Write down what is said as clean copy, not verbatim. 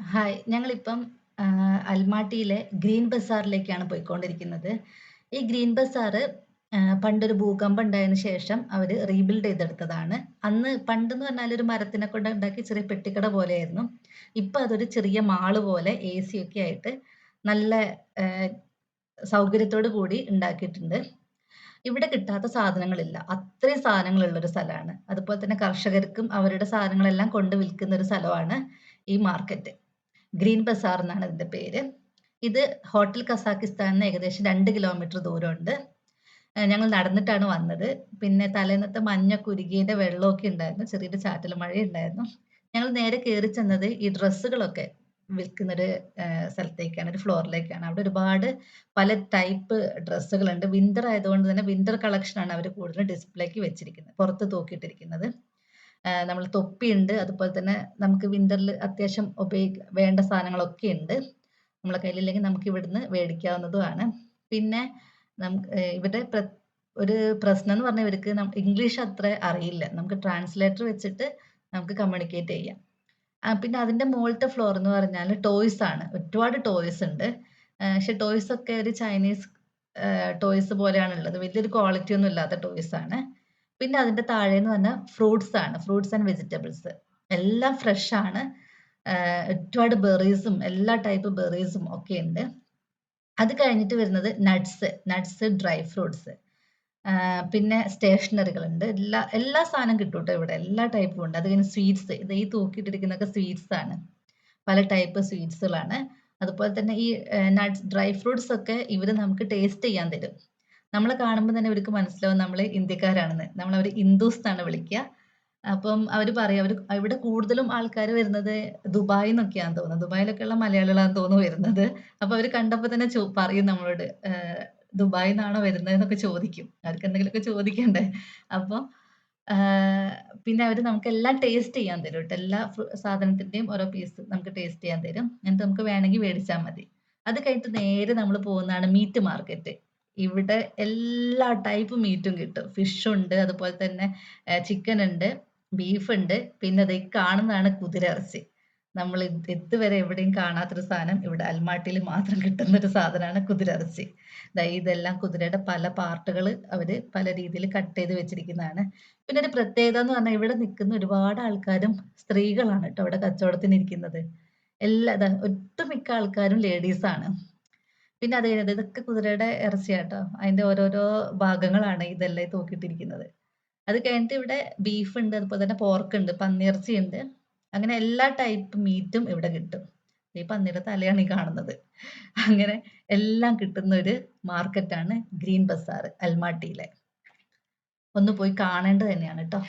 Hi. ഞങ്ങളിപ്പം അൽമാട്ടിയിലെ green ബസാറിലേക്കാണ് പോയിക്കൊണ്ടിരിക്കുന്നത്. ഈ ഗ്രീൻ ബസാറ് പണ്ടൊരു ഭൂകമ്പം ഉണ്ടായതിനു ശേഷം അവര് റീബിൽഡ് ചെയ്തെടുത്തതാണ്. അന്ന് പണ്ടെന്ന് പറഞ്ഞാൽ ഒരു മരത്തിനെ കൊണ്ട് ഉണ്ടാക്കിയ ചെറിയ പെട്ടിക്കട പോലെയായിരുന്നു. ഇപ്പൊ അതൊരു ചെറിയ മാള് പോലെ എസി ഒക്കെ ആയിട്ട് നല്ല ആഹ് സൗകര്യത്തോട് കൂടി ഉണ്ടാക്കിയിട്ടുണ്ട്. ഇവിടെ കിട്ടാത്ത സാധനങ്ങളില്ല. അത്രയും സാധനങ്ങളുള്ള ഒരു സ്ഥലാണ്. അതുപോലെ തന്നെ കർഷകർക്കും അവരുടെ സാധനങ്ങളെല്ലാം കൊണ്ട് വിൽക്കുന്ന ഒരു സ്ഥലമാണ് ഈ മാർക്കറ്റ്. ഗ്രീൻ ബസാർ എന്നാണ് ഇതിന്റെ പേര്. ഇത് ഹോട്ടൽ കസാക്കിസ്ഥാനിന്ന് ഏകദേശം 2 കിലോമീറ്റർ ദൂരമുണ്ട്. ഞങ്ങൾ നടന്നിട്ടാണ് വന്നത്. പിന്നെ തലേന്നത്തെ മഞ്ഞൊക്കെ ഉരുകിയതിന്റെ വെള്ളമൊക്കെ ഉണ്ടായിരുന്നു. ചെറിയൊരു ചാറ്റൽ മഴയുണ്ടായിരുന്നു. ഞങ്ങൾ നേരെ കേറി ചെന്നത് ഈ ഡ്രസ്സുകളൊക്കെ വിൽക്കുന്നൊരു സ്ഥലത്തേക്കാണ്, ഒരു ഫ്ലോറിലേക്കാണ്. അവിടെ ഒരുപാട് പല ടൈപ്പ് ഡ്രസ്സുകളുണ്ട്. വിന്റർ ആയതുകൊണ്ട് തന്നെ വിന്റർ കളക്ഷനാണ് അവര് കൂടുതലും ഡിസ്പ്ലേക്ക് വെച്ചിരിക്കുന്നത്. പുറത്ത് തൂക്കിയിട്ടിരിക്കുന്നത്. നമ്മൾ തൊപ്പിയുണ്ട്. അതുപോലെ തന്നെ നമുക്ക് വിന്ററിൽ അത്യാവശ്യം വേണ്ട സാധനങ്ങളൊക്കെ ഉണ്ട്. നമ്മളെ കയ്യിലില്ലെങ്കിൽ നമുക്ക് ഇവിടുന്ന് വേടിക്കാവുന്നതുമാണ്. പിന്നെ നമുക്ക് ഇവിടെ ഒരു പ്രശ്നം എന്ന് പറഞ്ഞാൽ ഇവർക്ക് ഇംഗ്ലീഷ് അത്ര അറിയില്ല. നമുക്ക് ട്രാൻസ്ലേറ്റർ വെച്ചിട്ട് നമുക്ക് കമ്മ്യൂണിക്കേറ്റ് ചെയ്യാം. പിന്നെ അതിന്റെ മോളിലത്തെ ഫ്ലോർ എന്ന് പറഞ്ഞാല് ടോയ്സ് ആണ്. ഒരുപാട് ടോയ്സ് ഉണ്ട്. പക്ഷെ ടോയ്സ് ഒക്കെ ഒരു ചൈനീസ് ടോയ്സ് പോലെയാണുള്ളത്. വലിയൊരു ക്വാളിറ്റി ഒന്നും ഇല്ലാത്ത ടോയ്സ് ആണ്. പിന്നെ അതിന്റെ താഴേന്ന് പറഞ്ഞാ ഫ്രൂട്ട്സ് ആണ്. Fruits and vegetables. എല്ലാം ഫ്രഷ് ആണ്. ഒരുപാട് ബെറീസും എല്ലാ ടൈപ്പ് ബെറീസും ഒക്കെയുണ്ട്. അത് കഴിഞ്ഞിട്ട് വരുന്നത് നട്ട്സ്, ഡ്രൈ ഫ്രൂട്ട്സ്. പിന്നെ സ്റ്റേഷനറികളുണ്ട്. എല്ലാ എല്ലാ സാധനം കിട്ടൂട്ടോ ഇവിടെ. എല്ലാ ടൈപ്പും ഉണ്ട്. അത് കഴിഞ്ഞ് സ്വീറ്റ്സ്. ഇത് ഈ തൂക്കിയിട്ടിരിക്കുന്നതൊക്കെ സ്വീറ്റ്സ് ആണ്. പല ടൈപ്പ് സ്വീറ്റ്സുകളാണ്. അതുപോലെ തന്നെ ഈ ഡ്രൈ ഫ്രൂട്ട്സ് ഒക്കെ ഇവര് നമുക്ക് ടേസ്റ്റ് ചെയ്യാൻ തരും. നമ്മളെ കാണുമ്പോ തന്നെ ഇവർക്ക് മനസ്സിലാവും നമ്മള് ഇന്ത്യക്കാരാണെന്ന്. നമ്മളവരെ ഹിന്ദൂസ് എന്നാണ് വിളിക്ക. അപ്പം അവര് പറയും ഇവിടെ കൂടുതലും ആൾക്കാര് വരുന്നത് ദുബായിന്നൊക്കെയാന്ന് തോന്നുന്നു. ദുബായിലൊക്കെയുള്ള മലയാളികളാന്ന് തോന്നുന്നു വരുന്നത്. അപ്പൊ അവര് കണ്ടപ്പോ തന്നെ പറയും നമ്മളോട് ദുബായിന്നാണോ വരുന്നതെന്നൊക്കെ ചോദിക്കും. അവർക്ക് എന്തെങ്കിലുമൊക്കെ ചോദിക്കണ്ടേ. അപ്പൊ ആഹ് പിന്നെ അവര് നമുക്കെല്ലാം ടേസ്റ്റ് ചെയ്യാൻ തരും ട്ടോ. എല്ലാ സാധനത്തിന്റെയും ഓരോ പീസ് നമുക്ക് ടേസ്റ്റ് ചെയ്യാൻ തരും. എന്നിട്ട് നമുക്ക് വേണമെങ്കിൽ വേടിച്ചാ മതി. അത് കഴിഞ്ഞിട്ട് നേരെ നമ്മള് പോകുന്നതാണ് മീറ്റ് മാർക്കറ്റ്. ഇവിടെ എല്ലാ ടൈപ്പ് മീറ്റും കിട്ടും. ഫിഷ് ഉണ്ട്. അതുപോലെ തന്നെ ചിക്കൻ ഉണ്ട്, ബീഫ് ഉണ്ട്. പിന്നെ ദേ ഈ കാണുന്നതാണ് കുതിരയിറച്ചി. നമ്മൾ ഇതുവരെ എവിടെയും കാണാത്തൊരു സാധനം ഇവിടെ അൽമാട്ടിയിൽ മാത്രം കിട്ടുന്ന ഒരു സാധനമാണ് കുതിരയിറച്ചി. ദാ ഇതെല്ലാം കുതിരയുടെ പല പാർട്ടുകള് അവര് പല രീതിയിൽ കട്ട് ചെയ്ത് വെച്ചിരിക്കുന്നതാണ്. പിന്നെ ഒരു പ്രത്യേകത എന്ന് പറഞ്ഞാൽ ഇവിടെ നിൽക്കുന്ന ഒരുപാട് ആൾക്കാരും സ്ത്രീകളാണ് ട്ടോ ഇവിടെ കച്ചവടത്തിന് ഇരിക്കുന്നത്. ഒട്ടുമിക്ക ആൾക്കാരും ലേഡീസ് ആണ്. പിന്നെ അത് കഴിഞ്ഞത് ഇതൊക്കെ കുതിരയുടെ ഇറച്ചിയാട്ടോ. അതിന്റെ ഓരോരോ ഭാഗങ്ങളാണ് ഇതെല്ലാം ഈ തൂക്കിയിട്ടിരിക്കുന്നത്. അത് കഴിഞ്ഞിട്ട് ഇവിടെ ബീഫ് ഉണ്ട്. അതുപോലെ തന്നെ പോർക്ക് ഉണ്ട്. പന്നിയിറച്ചി ഉണ്ട്. അങ്ങനെ എല്ലാ ടൈപ്പ് മീറ്റും ഇവിടെ കിട്ടും. ഈ പന്നിയുടെ തലയാണ് ഈ കാണുന്നത്. അങ്ങനെ എല്ലാം കിട്ടുന്ന ഒരു മാർക്കറ്റാണ് ഗ്രീൻ ബസാർ അൽമാട്ടിയിലെ. ഒന്ന് പോയി കാണേണ്ടത് തന്നെയാണ് ട്ടോ.